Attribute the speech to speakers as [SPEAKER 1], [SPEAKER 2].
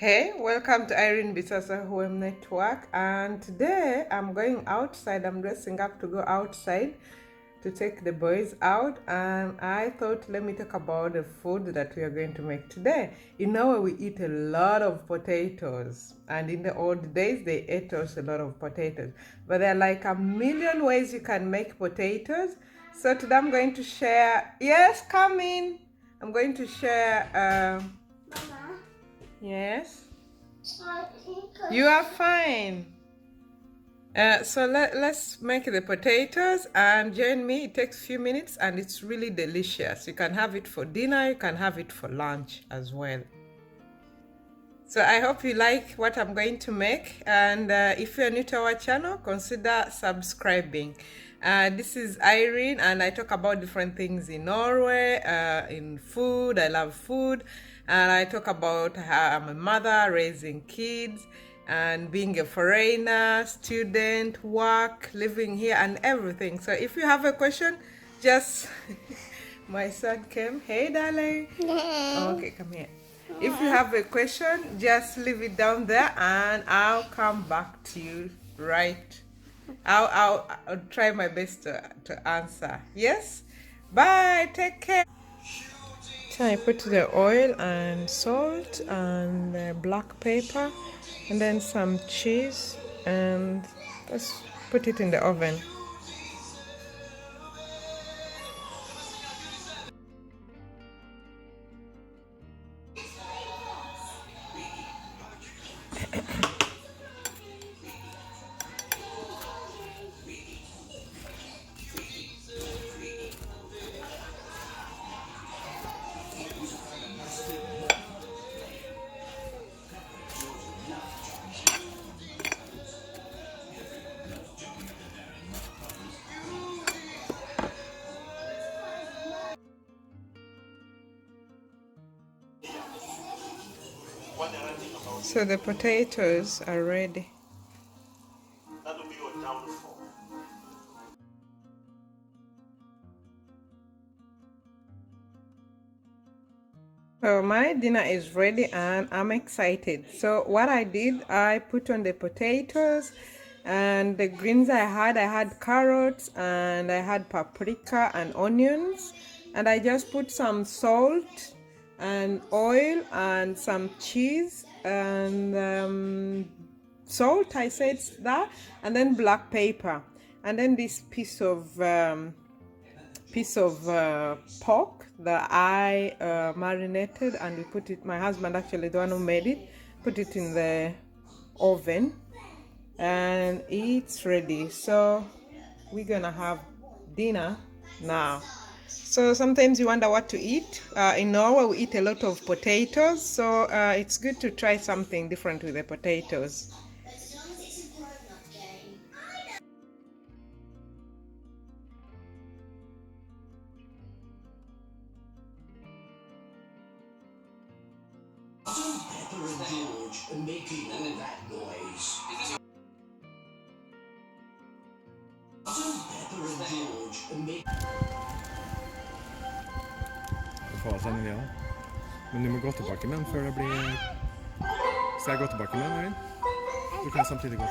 [SPEAKER 1] Hey, welcome to Irene Bisasa Home Network, and today I'm going outside. I'm dressing up to go outside to take the boys out, and I thought let me talk about the food that we are going to make today. In Norway we eat a lot of potatoes, and in the old days they ate us a lot of potatoes, but there are like a million ways you can make potatoes. So today I'm going to share, yes, come in. I'm going to share
[SPEAKER 2] Mama,
[SPEAKER 1] yes.
[SPEAKER 2] I think
[SPEAKER 1] You are fine. So let's make the potatoes and join me. It takes a few minutes and it's really delicious. You can have it for dinner, you can have it for lunch as well. So I hope you like what I'm going to make, and if you're new to our channel, consider subscribing. This is Irene, and I talk about different things in Norway, in food. I love food, and I talk about how I'm a mother, raising kids, and being a foreigner, student, work, living here, and everything. So if you have a question, just my son came. Hey, darling. Okay, come here. If you have a question, just leave it down there and I'll come back to you, right? I'll try my best to answer. Yes? Bye. Take care. So I put the oil and salt and black pepper and then some cheese and let's put it in the oven. So the potatoes are ready.
[SPEAKER 3] That'll be your downfall.
[SPEAKER 1] So my dinner is ready and I'm excited. So what I did, I put on the potatoes and the greens I had carrots and I had paprika and onions, and I just put some salt and oil and some cheese and salt, I said that, and then black pepper, and then this piece of pork that I marinated, and we put it, my husband actually the one who made it, put it in the oven and it's ready. So we're gonna have dinner now. So sometimes you wonder what to eat. In Norway we eat a lot of potatoes, so it's good to try something different with the potatoes.
[SPEAKER 2] as long as it's a grown-up game.
[SPEAKER 3] Pepper and George are making all that noise. Pepper and George are making.
[SPEAKER 4] Fasen i det da. Men du må gå tilbake med den før det blir... Skal jeg gå tilbake med den, Erin? Du kan samtidig gå.